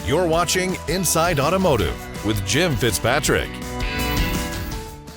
You're watching Inside Automotive with Jim Fitzpatrick.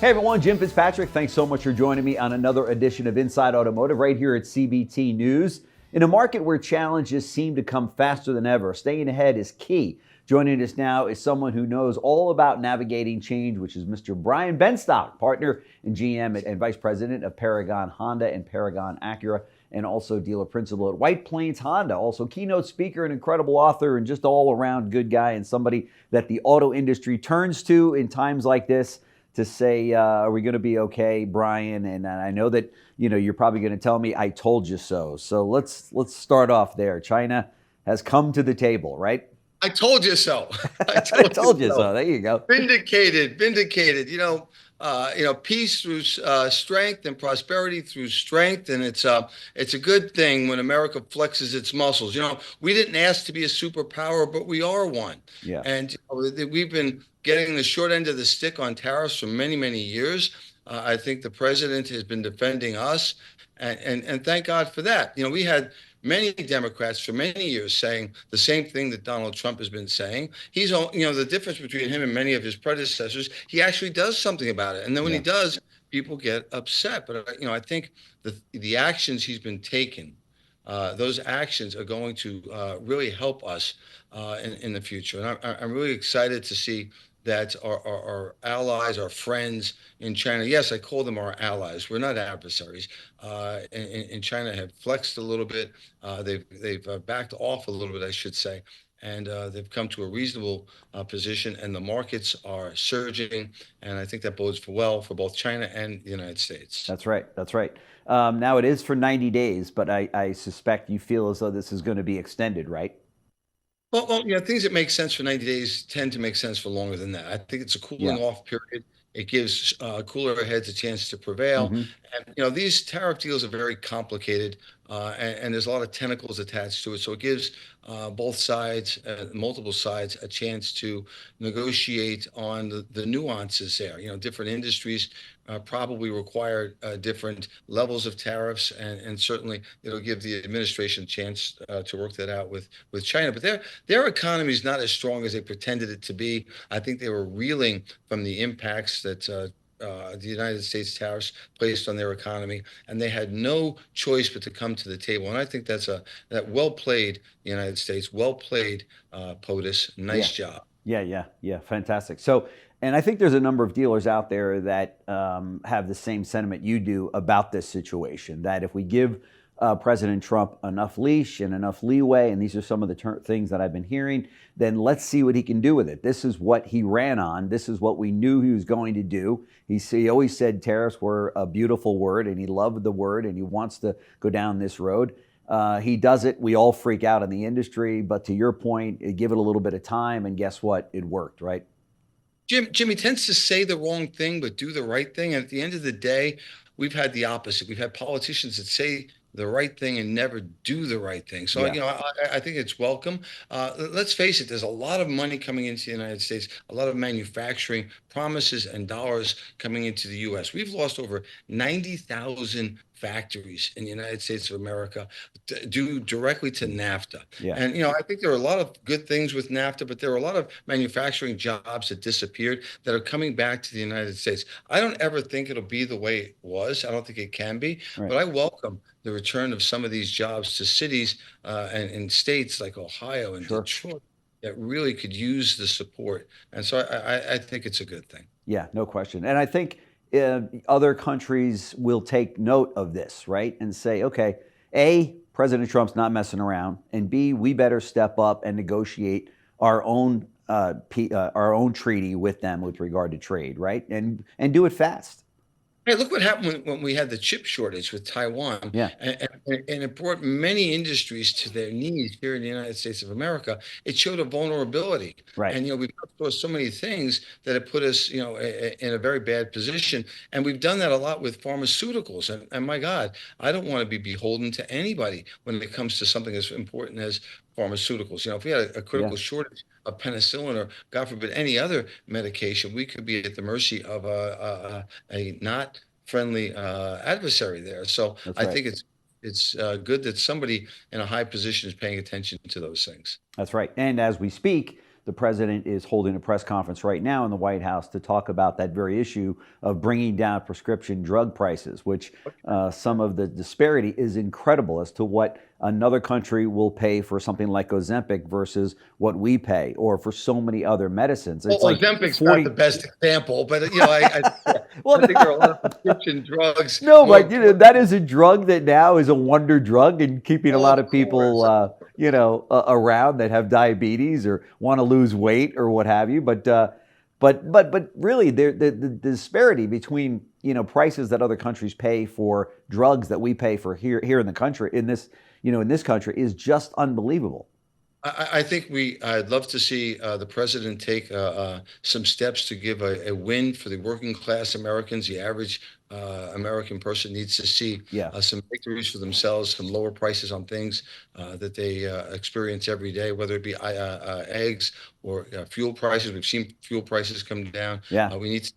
Hey everyone, Jim Fitzpatrick. Thanks so much for joining me on another edition of Inside Automotive right here at CBT News. In a market where challenges seem to come faster than ever, staying ahead is key. Joining us now is someone who knows all about navigating change, which is Mr. Brian Benstock, partner and GM and Vice President of Paragon Honda and Paragon Acura, and also dealer principal at White Plains Honda, also keynote speaker, an incredible author, and just all-around good guy, and somebody that the auto industry turns to in times like this to say, are we going to be okay, Brian? And I know that you're probably going to tell me, I told you so. So let's start off there. China has come to the table, right? I told you so. I told you so. There you go. Vindicated. Peace through strength and prosperity through strength, and it's a good thing when America flexes its muscles. We didn't ask to be a superpower, but we are one. Yeah. And we've been getting the short end of the stick on tariffs for many, many years. I think the president has been defending us, and thank God for that. We had many Democrats for many years saying the same thing that Donald Trump has been saying. He's, the difference between him and many of his predecessors, he actually does something about it. And then when he does, people get upset. But, I think the actions he's been taking, those actions are going to really help us in the future. And I'm really excited to see that our allies, our friends in China, yes, I call them our allies. We're not adversaries. In China have flexed a little bit. They've backed off a little bit, I should say. And they've come to a reasonable position, and the markets are surging. And I think that bodes well for both China and the United States. That's right. Now it is for 90 days, but I suspect you feel as though this is going to be extended, right? Well, things that make sense for 90 days tend to make sense for longer than that. I think it's a cooling off period. It gives cooler heads a chance to prevail. Mm-hmm. And, these tariff deals are very complicated, and there's a lot of tentacles attached to it. So it gives both sides, multiple sides, a chance to negotiate on the nuances there. Different industries probably require different levels of tariffs, and certainly it'll give the administration a chance to work that out with China. But their economy is not as strong as they pretended it to be. I think they were reeling from the impacts that the United States tariffs placed on their economy, and they had no choice but to come to the table. And I think that well played, United States, well played, POTUS. Nice job. Yeah, fantastic. So, and I think there's a number of dealers out there that have the same sentiment you do about this situation, that if we give President Trump enough leash and enough leeway, and these are some of the things that I've been hearing, then let's see what he can do with it. This is what he ran on. This is what we knew he was going to do. He always said tariffs were a beautiful word, and he loved the word, and he wants to go down this road. He does it. We all freak out in the industry. But to your point, give it a little bit of time, and guess what? It worked, right? Jimmy tends to say the wrong thing but do the right thing. And at the end of the day, we've had the opposite. We've had politicians that say the right thing and never do the right thing. So, I think it's welcome. Let's face it, there's a lot of money coming into the United States, a lot of manufacturing promises and dollars coming into the U.S. We've lost over 90,000 factories in the United States of America due directly to NAFTA. Yeah. And, I think there are a lot of good things with NAFTA, but there are a lot of manufacturing jobs that disappeared that are coming back to the United States. I don't ever think it'll be the way it was. I don't think it can be, but I welcome the return of some of these jobs to cities and states like Ohio and Detroit that really could use the support. And so I think it's a good thing. Yeah, no question. And I think other countries will take note of this, right? And say, okay, A, President Trump's not messing around, and B, we better step up and negotiate our own treaty with them with regard to trade, right? And do it fast. Hey, look what happened when we had the chip shortage with Taiwan. Yeah. And it brought many industries to their knees here in the United States of America. It showed a vulnerability. Right. And, we've outsourced so many things that it put us, in a very bad position. And we've done that a lot with pharmaceuticals. And my God, I don't want to be beholden to anybody when it comes to something as important as pharmaceuticals. If we had a critical shortage of penicillin or, God forbid, any other medication, we could be at the mercy of a not friendly adversary there. So I think it's it's good that somebody in a high position is paying attention to those things. That's right. And as we speak, the president is holding a press conference right now in the White House to talk about that very issue of bringing down prescription drug prices, which some of the disparity is incredible as to what another country will pay for something like Ozempic versus what we pay, or for so many other medicines. It's Well, like Ozempic's 40. not the best example, but Well, I think there are a lot of prescription drugs. no, more but that is a drug that now is a wonder drug and keeping a lot of people, around that have diabetes or want to lose weight or what have you. But really, the disparity between prices that other countries pay for drugs that we pay for here in the country, in this country, is just unbelievable. I think I'd love to see the president take some steps to give a win for the working class Americans. The average American person needs to see some victories for themselves, some lower prices on things that they experience every day, whether it be eggs or fuel prices. We've seen fuel prices come down. We need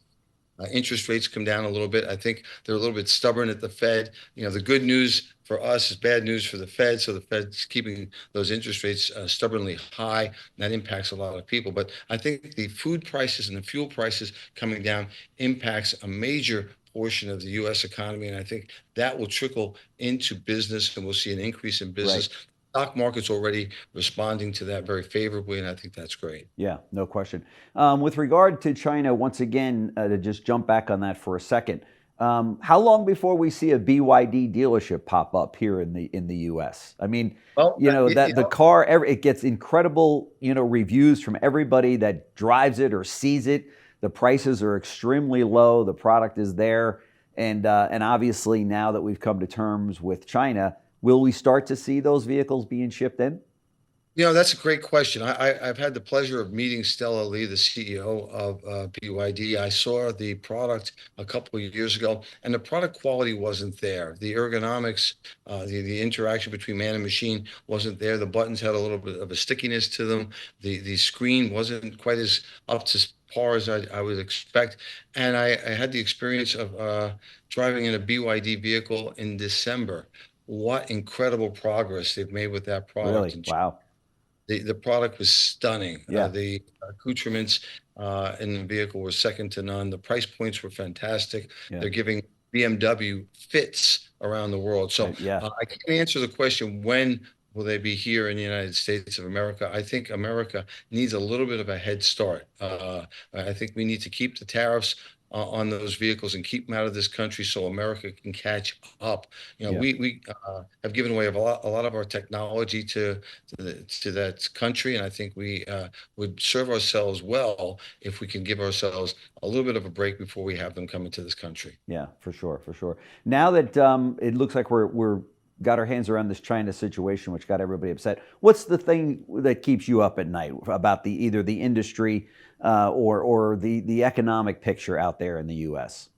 interest rates come down a little bit. I think they're a little bit stubborn at the Fed. The good news for us is bad news for the Fed. So the Fed's keeping those interest rates stubbornly high. And that impacts a lot of people. But I think the food prices and the fuel prices coming down impacts a major portion of the U.S. economy. And I think that will trickle into business, and we'll see an increase in business. Right. Stock market's already responding to that very favorably, and I think that's great. Yeah, no question. With regard to China, once again, to just jump back on that for a second, how long before we see a BYD dealership pop up here in the U.S.? I mean, the car, it gets incredible, reviews from everybody that drives it or sees it. The prices are extremely low. The product is there, and obviously now that we've come to terms with China, will we start to see those vehicles being shipped in? That's a great question. I've had the pleasure of meeting Stella Lee, the CEO of BYD. I saw the product a couple of years ago, and the product quality wasn't there. The ergonomics, the interaction between man and machine wasn't there. The buttons had a little bit of a stickiness to them. The screen wasn't quite as up to par as I would expect. And I had the experience of driving in a BYD vehicle in December. What incredible progress they've made with that product. Really? Wow. The product was stunning. Yeah. The accoutrements in the vehicle were second to none. The price points were fantastic. Yeah. They're giving BMW fits around the world. So I can't answer the question, when will they be here in the United States of America? I think America needs a little bit of a head start. I think we need to keep the tariffs on those vehicles and keep them out of this country so America can catch up. We have given away a lot of our technology to that country, and I think we would serve ourselves well if we can give ourselves a little bit of a break before we have them come into this country. Yeah, for sure. Now that it looks like we're got our hands around this China situation, which got everybody upset, what's the thing that keeps you up at night about either the industry or the economic picture out there in the U.S.?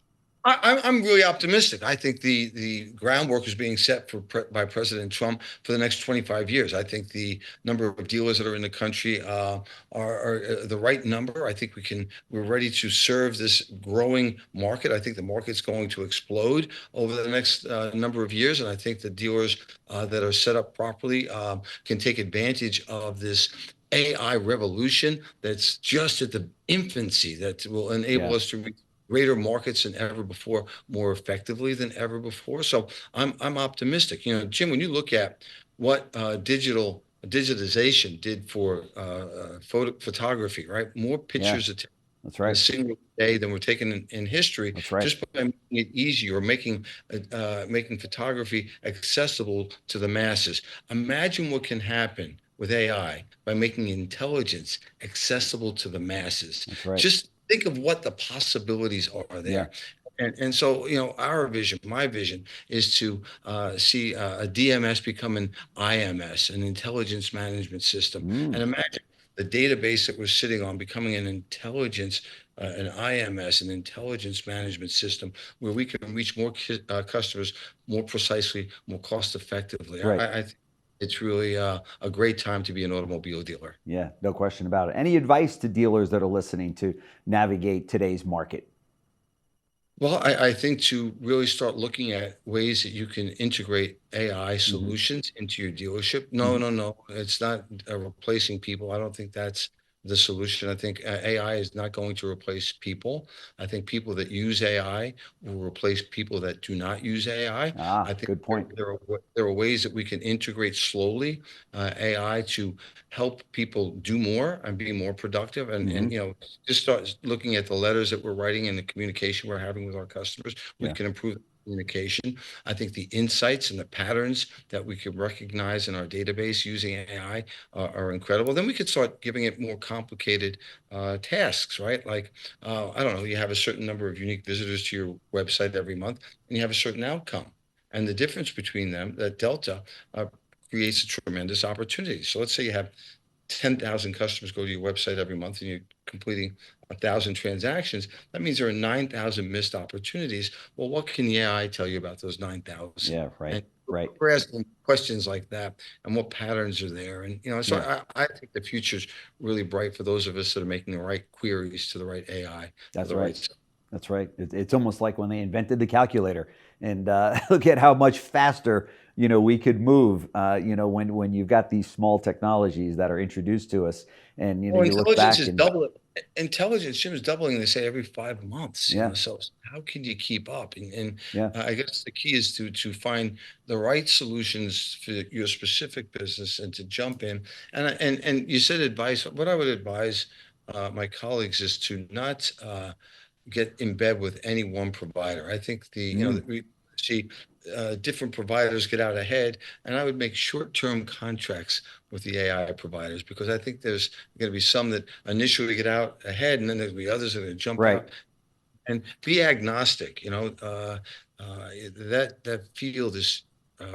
I'm really optimistic. I think the groundwork is being set by President Trump for the next 25 years. I think the number of dealers that are in the country are the right number. I think we're ready to serve this growing market. I think the market's going to explode over the next number of years, and I think the dealers that are set up properly can take advantage of this AI revolution that's just at the infancy, that will enable us to reach greater markets than ever before, more effectively than ever before. So I'm optimistic. Jim, when you look at what digitization did for photography, right? More pictures that's right. a single day than were taken in history. That's right. Just by making it easier, making photography accessible to the masses. Imagine what can happen with AI by making intelligence accessible to the masses. That's right. Just think of what the possibilities are there. Yeah. And so, my vision is to see a DMS become an IMS, an intelligence management system. And imagine the database that we're sitting on becoming an intelligence, an IMS, an intelligence management system, where we can reach more customers more precisely, more cost effectively. Right. I think it's really a great time to be an automobile dealer. Yeah, no question about it. Any advice to dealers that are listening to navigate today's market? Well, I think to really start looking at ways that you can integrate AI Hmm. solutions into your dealership. No, Hmm. no, no. It's not replacing people. I don't think that's the solution. I think AI is not going to replace people. I think people that use AI will replace people that do not use AI. I Ah, think good point. there are ways that we can integrate slowly AI to help people do more and be more productive. And Hmm. just start looking at the letters that we're writing and the communication we're having with our customers. We Yeah, can improve communication. I think the insights and the patterns that we can recognize in our database using AI are incredible. Then we could start giving it more complicated tasks, right? Like, I don't know, you have a certain number of unique visitors to your website every month, and you have a certain outcome. And the difference between them, that delta, uh, creates a tremendous opportunity. So let's say you have 10,000 customers go to your website every month and you're completing 1,000 transactions. That means there are 9,000 missed opportunities. Well, what can the AI tell you about those 9,000? yeah, right, And right. we're asking questions like that and what patterns are there. And, so Yeah, I think the future's really bright for those of us that are making the right queries to the right AI for that's the right. right. That's right. It's almost like when they invented the calculator, and look at how much faster we could move. When you've got these small technologies that are introduced to us, and Well, you look intelligence back is and doubling. Intelligence, Jim, is doubling, they say, every 5 months, yeah, so how can you keep up? And yeah, I guess the key is to find the right solutions for your specific business and to jump in. And you said advice. What I would advise my colleagues is to not get in bed with any one provider. I think mm, that we see different providers get out ahead, and I would make short-term contracts with the AI providers because I think there's going to be some that initially get out ahead, and then there'll be others that are going to jump right. out and be agnostic. That field is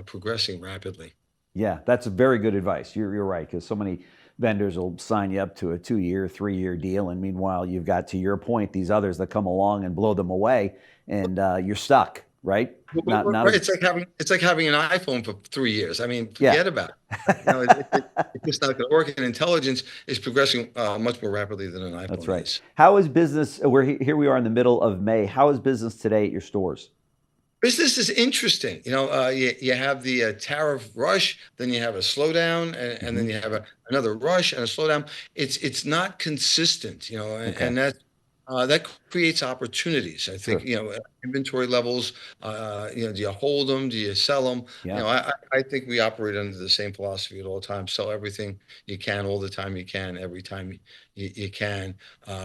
progressing rapidly. Yeah, that's a very good advice. You're right, because so many vendors will sign you up to a 2-year, 3-year deal, and meanwhile, you've got, to your point, these others that come along and blow them away, and you're stuck, right? Not Right. a It's like having an iPhone for 3 years. I mean, yeah. forget about it. It's just not going to work. And intelligence is progressing much more rapidly than an That's iPhone right. is. How is business? Here we are in the middle of May. How is business today at your stores? Business is interesting. You have the tariff rush, then you have a slowdown, and Hmm. then you have another rush and a slowdown. It's not consistent, Okay, and that creates opportunities. I think, sure. inventory levels, do you hold them? Do you sell them? Yeah, I think we operate under the same philosophy at all times. Sell everything you can, all the time you can, every time you can.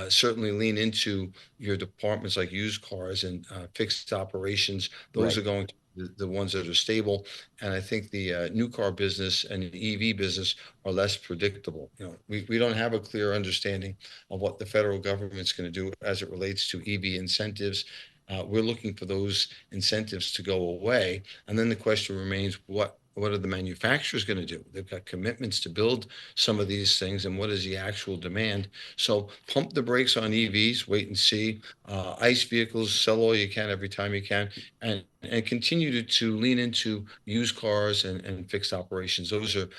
Certainly lean into your departments like used cars and fixed operations. Those right. are going to be the ones that are stable. And I think the new car business and the EV business are less predictable. We don't have a clear understanding of what the federal government's going to do as it relates to EV incentives. We're looking for those incentives to go away. And then the question remains, what are the manufacturers going to do? They've got commitments to build some of these things, and what is the actual demand? So pump the brakes on EVs, wait and see. ICE vehicles, sell all you can every time you can, and continue to lean into used cars and fixed operations. Those are,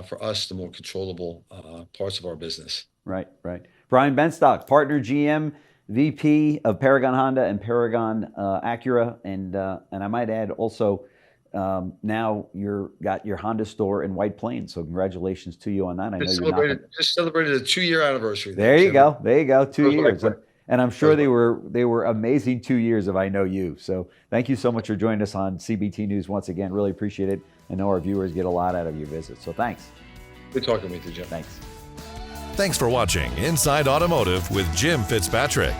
for us, the more controllable parts of our business. Right, right. Brian Benstock, partner GM, VP of Paragon Honda and Paragon Acura, and I might add also now you're got your Honda store in White Plains. So congratulations to you on that. I know Just you're knocking. celebrated a 2-year anniversary there, There you Jim. It go. There you go. Two goes by years, quick. and I'm sure Goes by. they were amazing 2 years if I know you. So thank you so much for joining us on CBT News once again. Really appreciate it. I know our viewers get a lot out of your visit. So thanks. Good talking with you, Jim. Thanks. Thanks for watching Inside Automotive with Jim Fitzpatrick.